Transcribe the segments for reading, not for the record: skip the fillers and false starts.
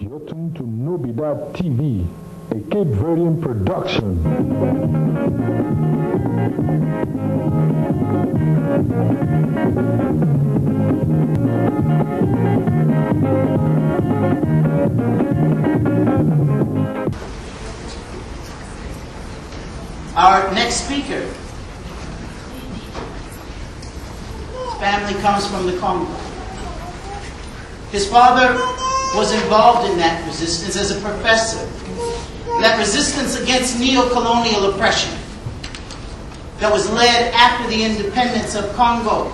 You're tuned to Nobidad TV, a Cape Verdean production. Our next speaker, his family comes from the Congo. His father was involved in that resistance as a professor. That resistance against neo-colonial oppression that was led after the independence of Congo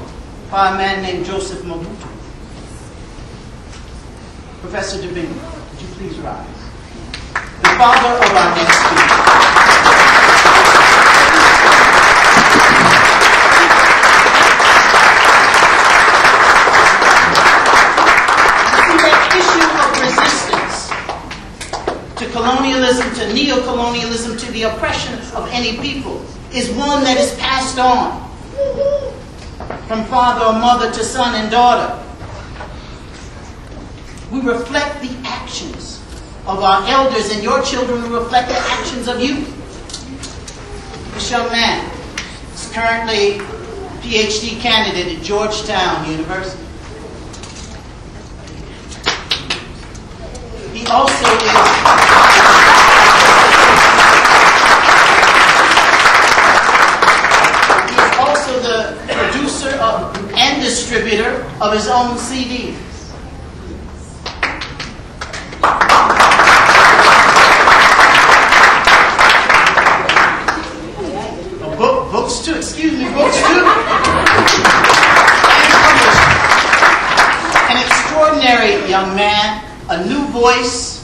by a man named Joseph Mobutu. Professor Dibinga, would you please rise? The father of our next speaker. Colonialism to neo-colonialism to the oppression of any people is one that is passed on from father or mother to son and daughter. We reflect the actions of our elders, and your children will reflect the actions of you. This young man is currently a PhD candidate at Georgetown University. He also is and distributor of his own CDs. Books too, books too. And published. An extraordinary young man, a new voice,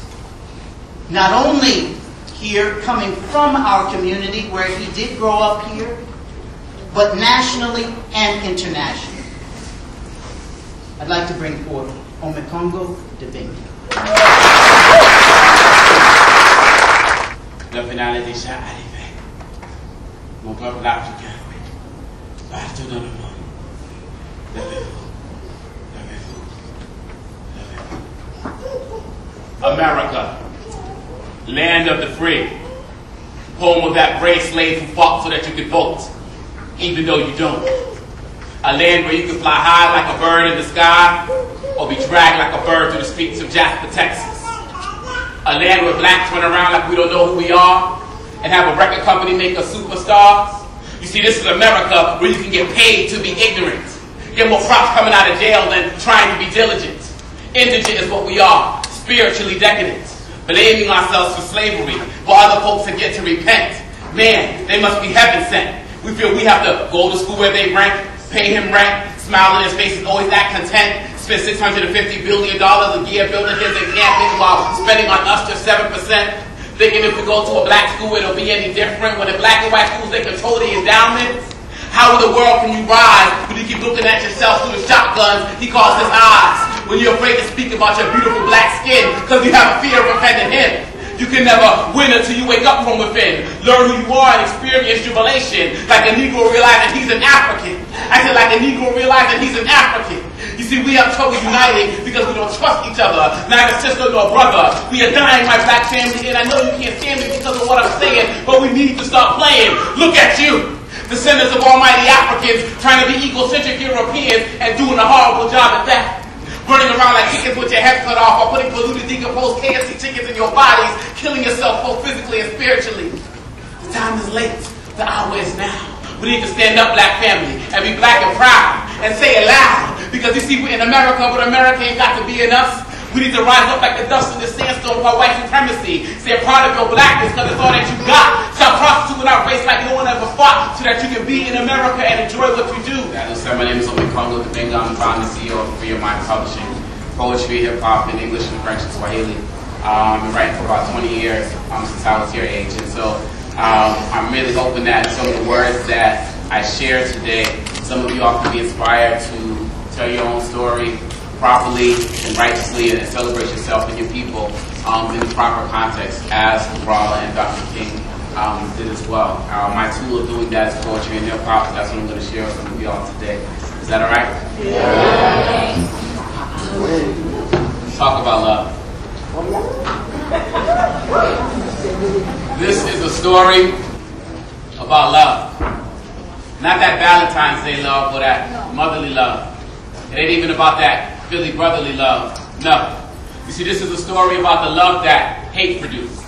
not only here coming from our community where he did grow up here, but nationally and internationally. I'd like to bring forth Omekongo Dibinga. Le finale déjà arrivé. Mon peuple africain, partout dans le monde. Levez-vous, levez-vous, levez-vous. America, land of the free, home of that brave slave who fought so that you could vote, even though you don't. A land where you can fly high like a bird in the sky, or be dragged like a bird through the streets of Jasper, Texas. A land where blacks run around like we don't know who we are, and have a record company make us superstars. You see, this is America where you can get paid to be ignorant. Get more props coming out of jail than trying to be diligent. Indigent is what we are, spiritually decadent, blaming ourselves for slavery, while other folks have yet to repent. Man, they must be heaven sent. We feel we have to go to school where they rank, pay him rent, smile in his face and always act content, spend $650 billion a year building his encampment while spending on us just 7%, thinking if we go to a black school it'll be any different, when in black and white schools they control the endowments. How in the world can you rise when you keep looking at yourself through the shotguns he calls his eyes, when you're afraid to speak about your beautiful black skin because you have a fear of offending him? You can never win until you wake up from within. Learn who you are and experience jubilation. Like a Negro realizing he's an African. I said like a Negro realizing he's an African. You see, we have trouble uniting because we don't trust each other. Neither sister nor brother. We are dying, my black family, and I know you can't stand me because of what I'm saying, but we need to stop playing. Look at you. Descendants of almighty Africans trying to be egocentric Europeans and doing a horrible job at that. Running around like chickens with your head cut off, or putting polluted, decomposed KFC chickens in your bodies, killing yourself both physically and spiritually. The time is late. The hour is now. We need to stand up, black family, and be black and proud, and say it loud. Because you see, we're in America, but America ain't got to be in us. We need to rise up like the dust in the sandstone for white supremacy. Say a part of your blackness, because it's all that you got. Stop prostituting our race like no one ever fought, so that you can be in America and enjoy what you do. My name is Omekongo Dibinga. I'm founder and CEO of Free Your Mind Publishing. Poetry, hip-hop, in English and French and Swahili. I've been writing for about 20 years since I was your age. And so I'm really hoping that some of the words that I share today, some of you all can be inspired to tell your own story properly and righteously and celebrate yourself and your people in the proper context, as Cabral and Dr. King did as well. My tool of doing that is poetry and hip-hop, so that's what I'm going to share with some of you all today. Is that all right? Yeah. Let's talk about love. This is a story about love. Not that Valentine's Day love or that motherly love. It ain't even about that Philly brotherly love. No. You see, this is a story about the love that hate produced.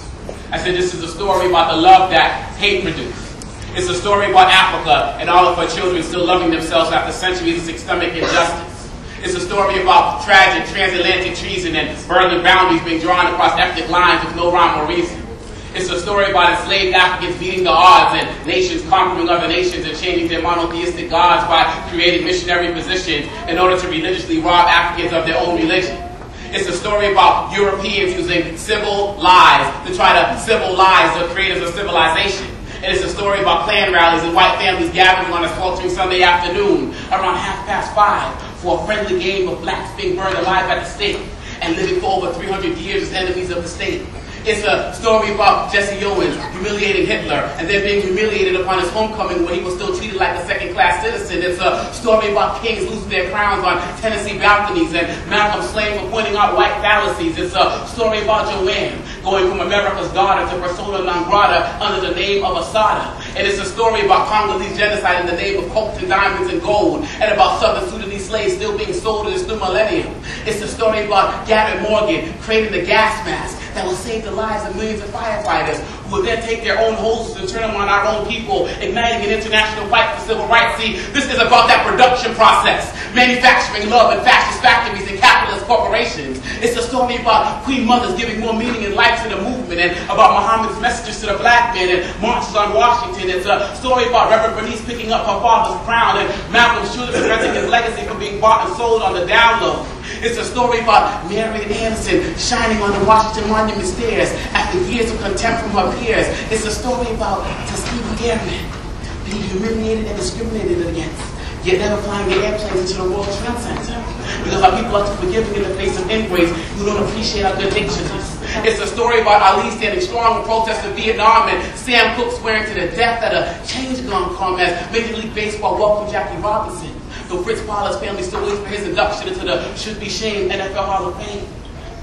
I said this is a story about the love that hate produced. It's a story about Africa and all of her children still loving themselves after centuries of systemic injustice. It's a story about tragic transatlantic treason and burning boundaries being drawn across ethnic lines with no rhyme or reason. It's a story about enslaved Africans beating the odds and nations conquering other nations and changing their monotheistic gods by creating missionary positions in order to religiously rob Africans of their own religion. It's a story about Europeans using civil lies to try to civilize the creators of civilization. And it's a story about Klan rallies and white families gathering on a sweltering Sunday afternoon around 5:30 for a friendly game of blacks being burned alive at the stake and living for over 300 years as enemies of the state. It's a story about Jesse Owens humiliating Hitler and then being humiliated upon his homecoming when he was still treated like a second-class citizen. It's a story about kings losing their crowns on Tennessee balconies and Malcolm Slade for pointing out white fallacies. It's a story about Joanne going from America's daughter to persona non grata under the name of Asada. And it's a story about Congolese genocide in the name of coke and diamonds and gold, and about Southern Sudanese slaves still being sold in this new millennium. It's a story about Garrett Morgan creating the gas mask that will save the lives of millions of firefighters who will then take their own hoses and turn them on our own people, igniting an international fight for civil rights. See, this is about that production process, manufacturing love in fascist factories and capitalist corporations. It's a story about Queen Mothers giving more meaning and life to the movement, and about Muhammad's messages to the black men and marches on Washington. It's a story about Reverend Bernice picking up her father's crown and Malcolm's children preventing his legacy from being bought and sold on the down low. It's a story about Marian Anderson shining on the Washington Monument stairs after years of contempt from her peers. It's a story about Tuskegee Airmen being humiliated and discriminated against, yet never flying their airplanes into the World Trade Center because our people are too forgiving in the face of ingrates who don't appreciate our good naturedness. It's a story about Ali standing strong in protest of Vietnam and Sam Cooke swearing to the death that a change gonna come as Major League Baseball welcomed Jackie Robinson. Though Fritz Pollard's family still waits for his induction into the should-be-shamed NFL Hall of Fame.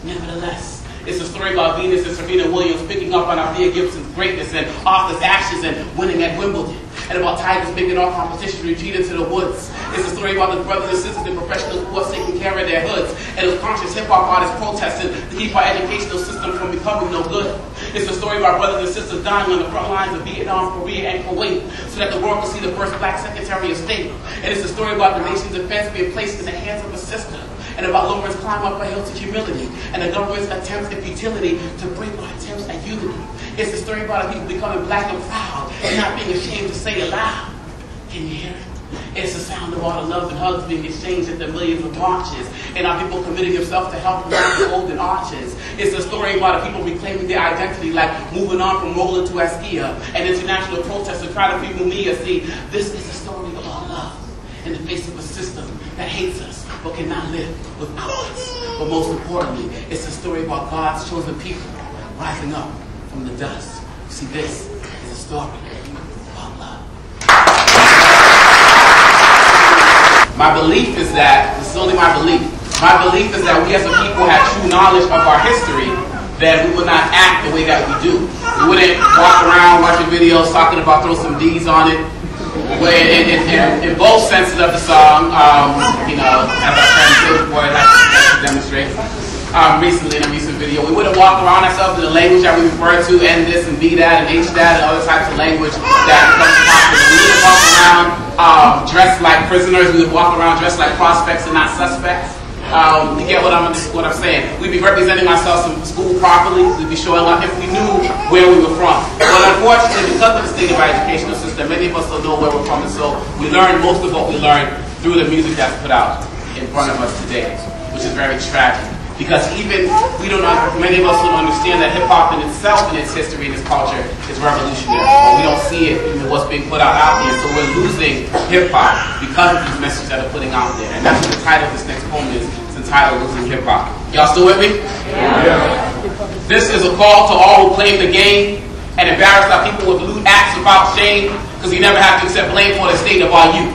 Nevertheless, it's a story about Venus and Serena Williams picking up on Althea Gibson's greatness and Arthur's ashes and winning at Wimbledon. And about Tigers making our competition retreat into the woods. It's a story about the brothers and sisters in professional sports taking care of their hoods, and those conscious hip-hop artists protesting to keep our educational system from becoming no good. It's a story about brothers and sisters dying on the front lines of Vietnam, Korea, and Kuwait so that the world will see the first black Secretary of State. And it's a story about the nation's defense being placed in the hands of a sister, and about Lawrence climb up a hill to humility, and the government's attempts at futility to break our attempts at unity. It's a story about our people becoming black and proud and not being ashamed to say it loud. Can you hear it? It's the sound of all the love and hugs being exchanged at the millions of marches, and our people committing themselves to help around the golden arches. It's a story about our people reclaiming their identity, like moving on from Roland to Askia, and international protests to try to free Mumia. See, this is a story about love in the face of a system that hates us but cannot live without us. But most importantly, it's a story about God's chosen people rising up from the dust. You see, this is a story about love. My belief is that, this is only my belief is that we as a people have true knowledge of our history, then we would not act the way that we do. We wouldn't walk around watching videos talking about throw some D's on it. In both senses of the song, you know, as our friend Silver Boy likes to demonstrate recently in a recent video, we wouldn't walk around ourselves in the language that we refer to, N this and B that and H that and other types of language that becomes popular. We wouldn't walk around dressed like prisoners. We would walk around dressed like prospects and not suspects. You get what I'm saying? We'd be representing ourselves in school properly. We'd be showing up if we knew where we were from. But unfortunately, because of the state of our educational system, many of us don't know where we're from, and so we learn most of what we learn through the music that's put out in front of us today, which is very tragic. Because even many of us don't understand that hip-hop in itself, in its history and its culture, is revolutionary. But we don't see it in what's being put out there. So we're losing hip-hop because of these messages that are putting out there. And that's what the title of this next poem is. It's entitled Losing Hip-Hop. Y'all still with me? Yeah. This is a call to all who claim the game and embarrass our people with lewd acts without shame, because you never have to accept blame for the state of our youth.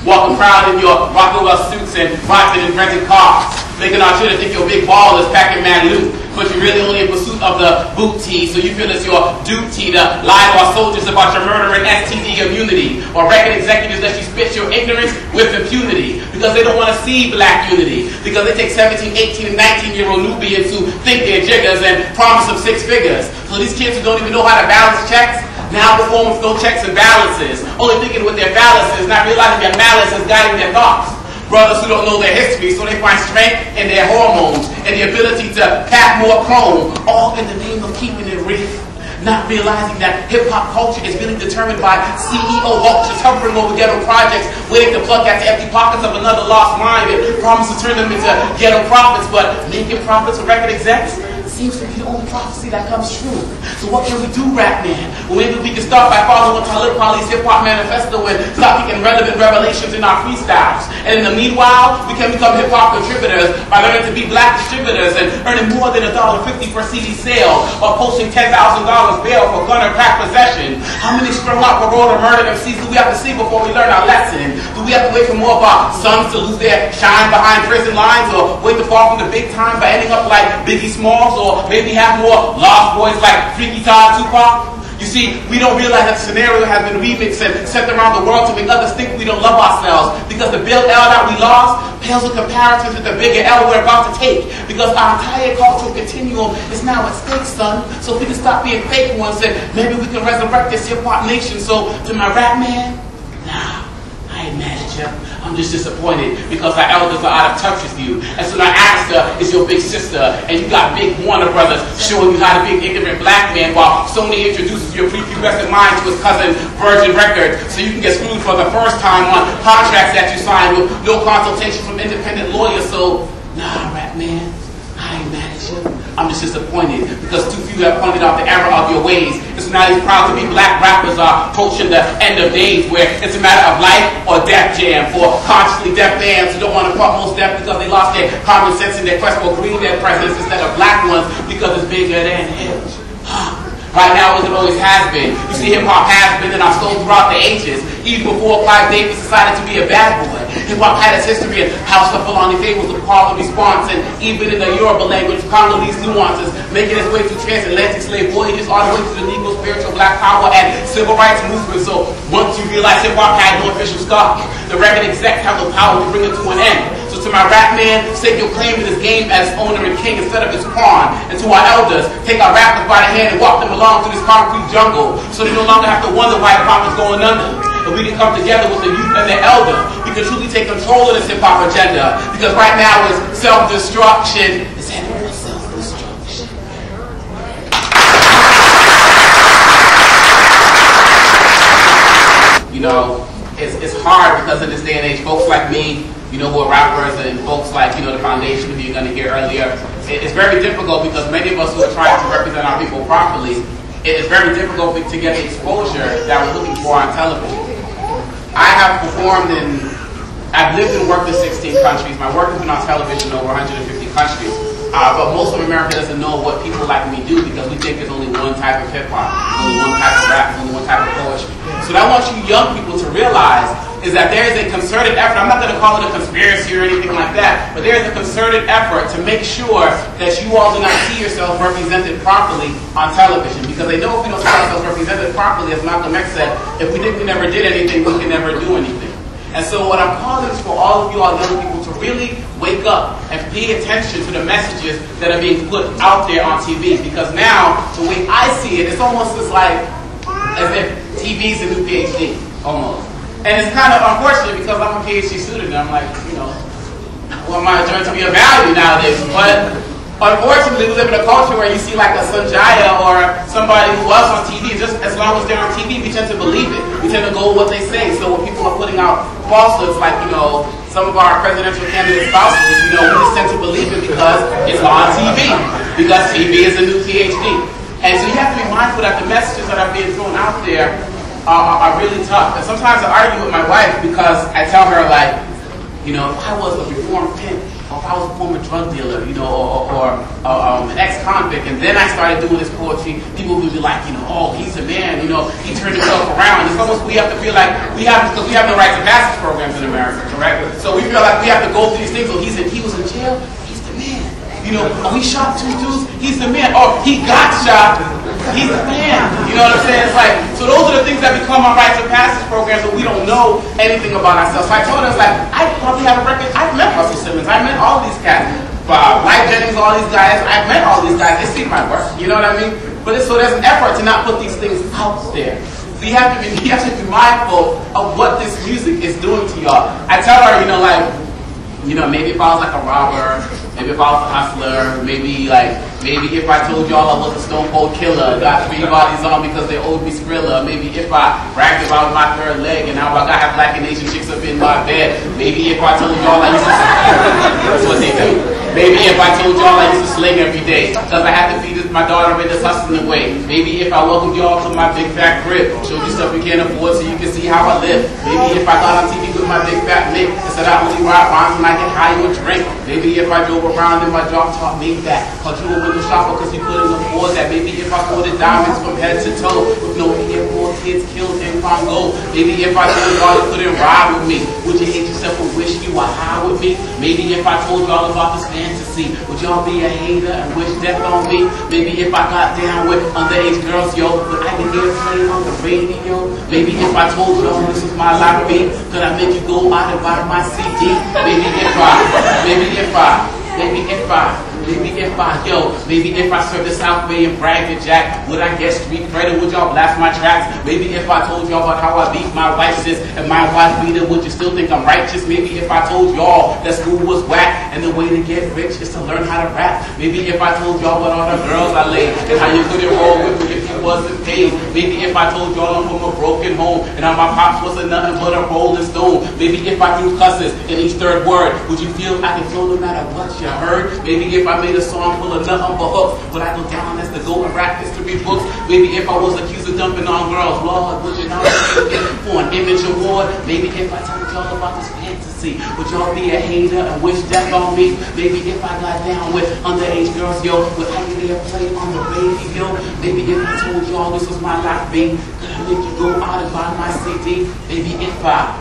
Walking proud in your Rockwell suits and rocking in rented cars. Making our children think your big ball is packing mad loot. but you're really only in pursuit of the booty, so you feel it's your duty to lie to our soldiers about your murdering STD immunity, or record executives that you spit your ignorance with impunity, because they don't want to see black unity, because they take 17, 18, and 19-year-old Nubians who think they're jiggers and promise them 6 figures. So these kids who don't even know how to balance checks, now perform with no checks and balances, only thinking with their balances, not realizing their malice is guiding their thoughts. Brothers who don't know their history, so they find strength in their hormones and the ability to pack more chrome, all in the name of keeping it real. Not realizing that hip-hop culture is really determined by CEO vultures hovering over ghetto projects, waiting to pluck at the empty pockets of another lost mind and promise to turn them into ghetto prophets, but making profits with record execs seems to be the only prophecy that comes true. So what can we do, rap man? Well, maybe we can start by following Talib Kweli's hip-hop manifesto and start picking relevant revelations in our freestyles. And in the meanwhile, we can become hip-hop contributors by learning to be black distributors and earning more than $1.50 per CD sale, or posting $10,000 bail for gun or crack possession. How many strung out, paroled, or murdered MCs do we have to see before we learn our lesson? Do we have to wait for more of our sons to lose their shine behind prison lines, or wait to fall from the big time by ending up like Biggie Smalls, or maybe have more lost boys like Freaky Todd Tupac? You see, we don't realize that the scenario has been remixed and sent around the world to make others think we don't love ourselves, because the big L that we lost pales in comparison to the bigger L we're about to take, because our entire cultural continuum is now at stake, son. So if we can stop being fake ones, then maybe we can resurrect this hip-hop nation. So to my rap man, nah, I ain't mad at you. I'm just disappointed because our elders are out of touch with you. And so now Asta is your big sister, and you got big Warner Brothers showing you how to be an ignorant black man, while Sony introduces your prepubescent mind to his cousin Virgin Records, so you can get screwed for the first time on contracts that you signed with no consultation from independent lawyers. So, nah, rap man, I ain't mad at you. I'm just disappointed because too few have pointed out the error of your ways. And so now these proud to be black rappers are approaching the end of days where it's a matter of life or death jam for consciously deaf fans who don't want to fuck most deaf because they lost their common sense in their quest for green dead presidents instead of black ones because it's bigger than him. Right now, as it always has been. You see, hip-hop has been in our soul throughout the ages. Even before Clive Davis decided to be a bad boy. Hip-hop had its history in House of Fulani Fables with call and response, and even in the Yoruba language, Congolese nuances, making its way through transatlantic slave voyages all the way to the Negro spiritual black power and civil rights movement. So once you realize hip-hop had no official stock, the record execs have the power to bring it to an end. So to my rap man, stake your claim to this game as owner and king instead of its pawn. And to our elders, take our rappers by the hand and walk them along through this concrete jungle, so they no longer have to wonder why hip-hop is going under. And we can come together with the youth and the elder. We can truly take control of this hip-hop agenda, because right now it's self-destruction. It's heading for self-destruction. You know, it's hard because in this day and age, folks like me, you know, who are rappers, and folks like, you know, the foundation who you're going to hear earlier, it's very difficult because many of us who are trying to represent our people properly, it is very difficult to get the exposure that we're looking for on television. I have performed in, I've lived and worked in 16 countries. My work has been on television in over 150 countries. But most of America doesn't know what people like me do because we think there's only one type of hip-hop, only one type of rap, only one type of poetry. So what I want you young people to realize is that there is a concerted effort. I'm not going to call it a conspiracy or anything like that, but there is a concerted effort to make sure that you all do not see yourself represented properly on television, because they know if we don't see ourselves represented properly, as Malcolm X said, if we think we never did anything, we can never do anything. And so what I'm calling is for all of you all young people to really wake up and pay attention to the messages that are being put out there on TV, because now, the way I see it, it's almost as if TV is a new PhD, almost. And it's kind of unfortunate because I'm a PhD student and I'm like, you know, well, my journey to be of value nowadays. But unfortunately, we live in a culture where you see like a Sanjaya or somebody who was on TV, just as long as they're on TV, we tend to believe it. We tend to go with what they say. So when people are putting out falsehoods like, you know, some of our presidential candidate spouses, you know, we just tend to believe it because it's on TV. Because TV is a new PhD. And so you have to be mindful that the messages that are being thrown out there are really tough. And sometimes I argue with my wife because I tell her, like, you know, if I was a reformed pimp, or if I was a former drug dealer, you know, or an ex-convict, and then I started doing this poetry, people would be like, you know, oh, he's a man, you know, he turned himself around. It's almost, we have to feel like because we have no rights of passage programs in America, correct? So we feel like we have to go through these things. So he was in jail, he's the man. You know, oh, he shot 2 dudes, he's the man. Or he got shot, he's the man. You know what I'm saying? It's like, so those are the things that become our rites of passage programs, but we don't know anything about ourselves. So I told us, like, I probably have a record. I've met Russell Simmons, I've met all these cats. Life Jennings, all these guys, I've met all these guys, they see my work, you know what I mean? But so there's an effort to not put these things out there. So you have to be mindful of what this music is doing to y'all. I tell her, you know, like, you know, maybe if I was like a robber, maybe if I was a hustler, maybe if I told y'all I was a stone cold killer, got 3 bodies on because they owed me Skrilla, maybe if I bragged about my 3rd leg and now I got black and Asian chicks up in my bed, maybe if I told y'all I used to that's what they do. Maybe if I told y'all I used to sling every day because I had to feed my daughter in this hustling way. Maybe if I welcomed y'all to my big fat crib, showed you stuff you can't afford so you can see how I live. Maybe if I got on TV with my big fat mate and said I only ride rhymes when I get high or drink. Maybe if I drove around in my drop top made that, called you a window shopper because you couldn't afford that. Maybe if I ordered diamonds from head to toe with no more kids killed in Congo. Maybe if I told y'all you couldn't ride with me, would you hate yourself and wish you were high with me? Maybe if I told y'all about this fantasy, would y'all be a hater and wish death on me? Maybe if I got down with underage girls, yo, would I can hear playing on the radio? Maybe if I told y'all this was my lottery, could I make you go out and buy my CD? Maybe if I served the South Bay and bragged to Jack, would I get street credit? Would y'all blast my tracks? Maybe if I told y'all about how I beat my wife sis and my wife beat her, would you still think I'm righteous? Maybe if I told y'all that school was whack and the way to get rich is to learn how to rap. Maybe if I told y'all about all the girls I laid and how you couldn't roll with me if you wasn't paid. Maybe if I told y'all I'm from a broken home and how my pops wasn't nothing but a rolling stone. Maybe if I threw cusses in each 3rd word, would you feel I can flow no matter what you heard? Maybe if I made a song full of nothing but hooks, would I go down as the golden rap history books? Maybe if I was accused of dumping on girls, Lord, would you nominate me for an image award? Maybe if I told y'all about this fantasy, would y'all be a hater and wish death on me? Maybe if I got down with underage girls, yo, would I be there playing on the radio? Maybe if I told y'all this was my life, babe, could I make you go out and buy my CD? Maybe if I,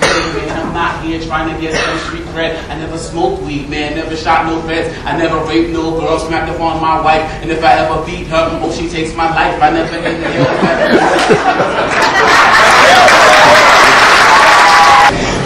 yeah, man, I'm not here trying to get some street cred. I never smoked weed, man, never shot no feds. I never raped no girl, smacked up on my wife. And if I ever beat her, oh, she takes my life. I never hit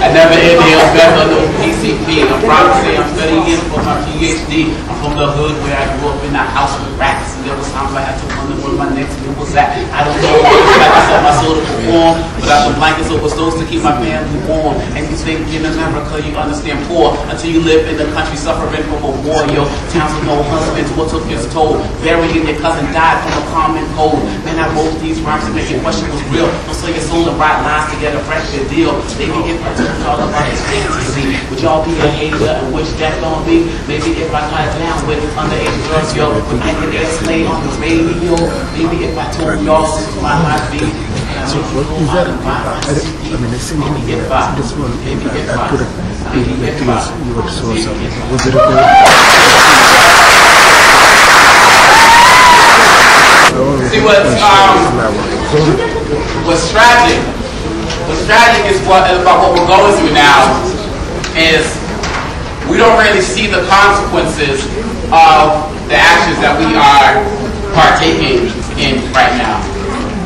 I never inhaled meth or no PCP. I'm proud to say I'm studying for my PhD. I'm from the hood where I grew up in a house with rats. And there was times I had to wonder where my next meal was at. I don't know what it's like I sell my soul to perform, but I put blankets over stoves to keep my family warm. And you think in America you understand poor until you live in the country suffering from a war, yo. Towns with no husbands, what took its toll. Burying your cousin died from a common cold. Man, I wrote these rhymes to make you question was real. Don't sell your soul and write lies to get a fresh deal. Maybe if I took y'all about this fantasy, would y'all be a hater and wish death on me? Maybe if I got down with underage girls, yo, would I get their slay on the radio? Maybe if I told y'all this was my life, baby. So what is that? I mean, I see this one. I put a you would show something. Was it a See what's tragic? What's tragic is about what we're going through now is we don't really see the consequences of the actions that we are partaking in right now.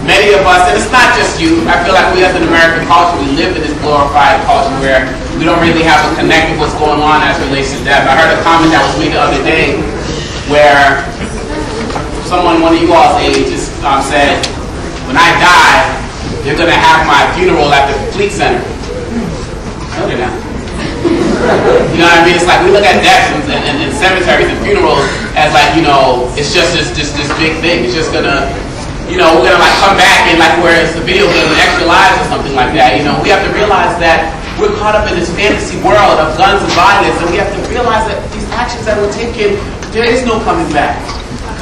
Many of us, and it's not just you, I feel like we as an American culture, we live in this glorified culture where we don't really have a connect with what's going on as relates to death. I heard a comment that was made the other day where someone, one of you all's ages, said, when I die, they're going to have my funeral at the Fleet Center. Okay, now. You know what I mean? It's like we look at deaths and cemeteries and funerals as like, you know, it's just this big thing. It's just going to, you know, we're going to like come back and like where it's a video game with extra lives or something like that. You know, we have to realize that we're caught up in this fantasy world of guns and violence, and we have to realize that these actions that we're taking, there is no coming back.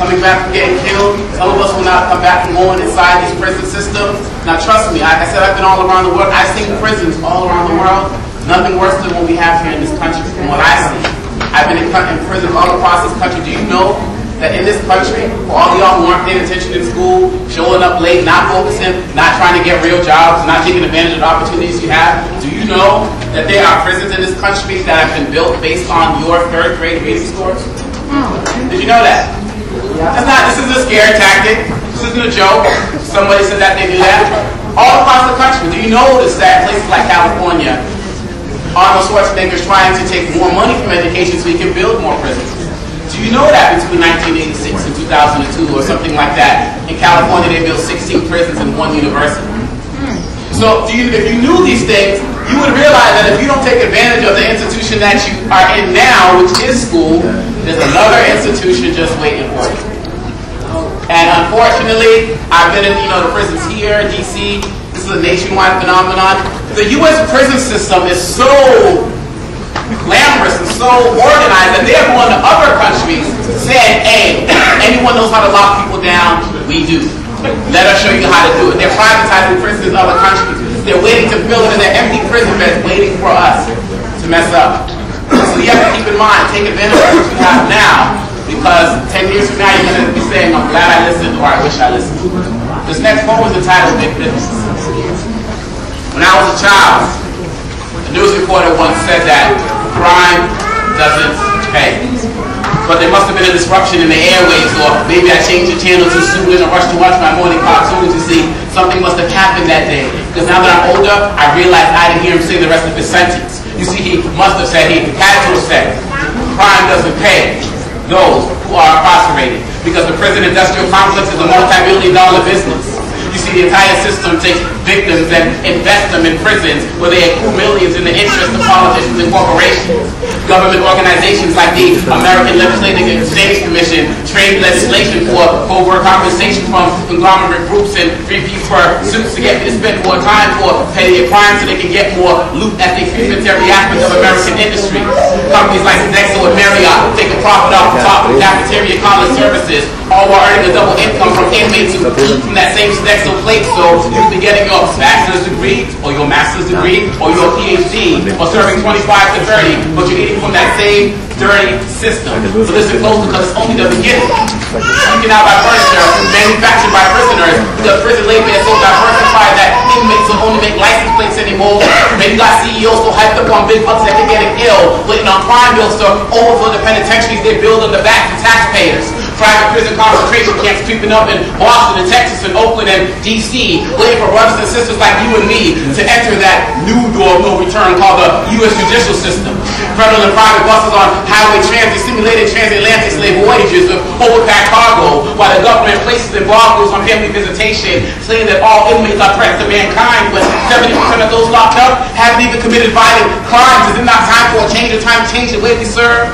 Coming back from getting killed. Some of us will not come back from going inside these prison systems. Now trust me, like I said, I've been all around the world. I've seen prisons all around the world. Nothing worse than what we have here in this country from what I see. I've been in prisons all across this country. Do you know that in this country, for all of y'all who aren't paying attention in school, showing up late, not focusing, not trying to get real jobs, not taking advantage of the opportunities you have, do you know that there are prisons in this country that have been built based on your 3rd grade reading scores? Did you know that? This isn't a scare tactic. This isn't a joke. Somebody said that they do that. All across the country, do you notice that places like California, Arnold Schwarzenegger is trying to take more money from education so he can build more prisons? Do you know that between 1986 and 2002 or something like that, in California they built 16 prisons and 1 university? So if you knew these things, you would realize that if you don't take advantage of the institution that you are in now, which is school, there's another institution just waiting for you. And unfortunately, I've been in the prisons here in D.C. This is a nationwide phenomenon. The U.S. prison system is so glamorous and so organized that they're going to other countries saying, hey, anyone knows how to lock people down? We do. Let us show you how to do it. They're privatizing prisons in other countries. They're waiting to fill it in their empty prison beds, waiting for us to mess up. So you have to keep in mind, take advantage of what you have now, because 10 years from now you're going to be saying, I'm glad I listened, or I wish I listened. This next poem is entitled Big Business. When I was a child, a news reporter once said that crime doesn't pay. But there must have been a disruption in the airwaves, or maybe I changed the channel too soon in a rush to watch my morning cartoons. You see, something must have happened that day. Because now that I'm older, I realize I didn't hear him say the rest of his sentence. You see, he must have said, he had to have said, crime doesn't pay those who are incarcerated. Because the prison industrial complex is a multi-billion-dollar business. You see, the entire system takes victims and invests them in prisons where they accrue millions in the interest of politicians and corporations. Government organizations like the American Legislative Exchange Commission trade legislation for covert compensation from conglomerate groups and repeat pursuits to get to spend more time for petty crimes so they can get more loot at the expense of every aspect of American industry. Companies like Nexo and Marriott take a profit off the top of cafeteria college services, all while earning a double income from inmates who eat from that same Nexo plate. So you can be getting your bachelor's degree or your master's degree or your PhD or serving 25 to 30, but you're eating from that same dirty system. So listen close, because it's only the beginning. You can now buy furniture manufactured by prisoners. The prison labor is so diversified that inmates don't only make license plates anymore. Maybe you got CEOs so hyped up on big bucks that they're getting ill, waiting on crime bills to overflow the penitentiaries they build on the backs of taxpayers. Private prison concentration camps creeping up in Boston and Texas and Oakland and D.C., waiting for brothers and sisters like you and me to enter that new door of no return called the U.S. judicial system. Federal and private buses on highway transit, simulated transatlantic slave voyages of overpacked cargo, while the government places embargoes on family visitation, saying that all inmates are threats to mankind, but 70% of those locked up haven't even committed violent crimes. Is it not time for a change? Time to change the way we serve?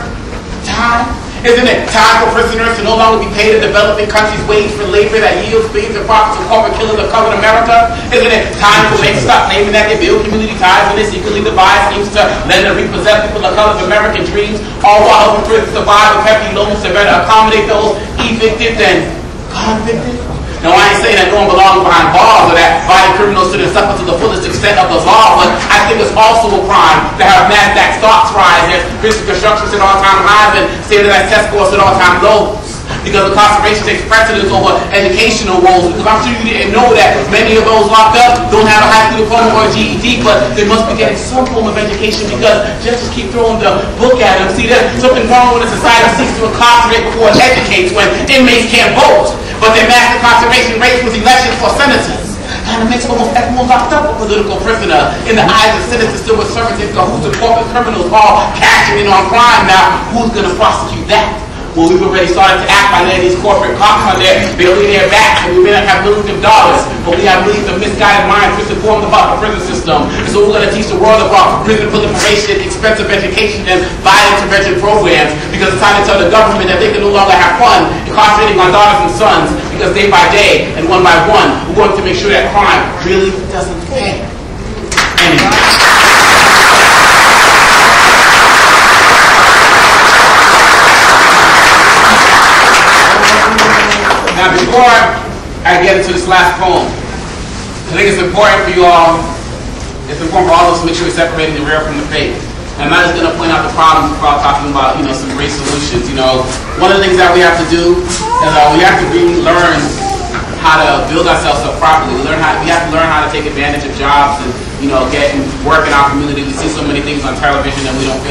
Time? Isn't it time for prisoners to no longer be paid in developing countries' wage for labor that yields billions of profits of corporate killers of colored America? Isn't it time for banks to stop claiming that they build community ties when they secretly devise schemes to lend and repossess people of color's American dreams, all while helping prisons survive with hefty loans to better accommodate those evicted and convicted? Now, I ain't saying that no one belongs behind bars or that violent criminals shouldn't suffer to the fullest extent of the law, but I think it's also a crime to have NASDAQ stocks rise as prison construction at all-time highs and standardized test scores at all-time lows. Because incarceration takes precedence over educational woes. Because I'm sure you didn't know that many of those locked up don't have a high school diploma or a GED, but they must be getting some form of education, because just keep throwing the book at them. See, there's something wrong when a society seeks to incarcerate before it educates, when inmates can't vote, but their mass incarceration rates with elections for senators. And it makes almost everyone locked up a political prisoner. In the eyes of senators, still with servants and cahoots and corporate criminals all cashing in on crime. Now, who's going to prosecute that? Well, we've already started to act by letting these corporate cops on their billionaire backs, and we may not have millions of dollars, but we have millions of misguided minds misinformed about the prison system. And so we're going to teach the world about prison proliferation, expensive education, and violent intervention programs, because it's time to tell the government that they can no longer have fun incarcerating our daughters and sons, because day by day and one by one, we're going to make sure that crime really doesn't pay. Now, before I get into this last poem, I think it's important for you all, it's important for all of us to make sure we separate the real from the fake. And I'm not just going to point out the problems without talking about, you know, some great solutions. You know, one of the things that we have to do is we have to relearn how to build ourselves up properly. We have to learn how to take advantage of jobs and, you know, get and work in our community. We see so many things on television and we don't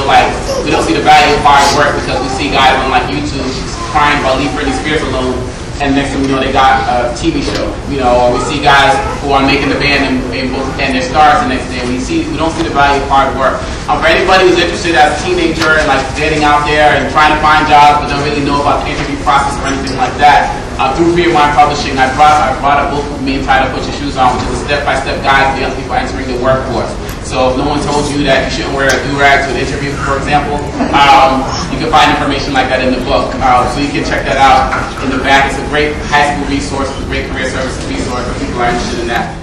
see the value of hard work because we see guys on like YouTube crying about leave Britney Spears alone, and next thing we know they got a TV show, you know, or we see guys who are making the band and they're stars the next day. We don't see the value of hard work. For anybody who's interested as a teenager and like getting out there and trying to find jobs but don't really know about the interview process or anything like that, through Free Wine Publishing, I brought a book with me entitled Put Your Shoes On, which is a step-by-step guide for young people entering the workforce. So if no one told you that you shouldn't wear a do-rag to an interview, for example, you can find information like that in the book. So you can check that out in the back. It's a great high school resource, it's a great career services resource if people are interested in that.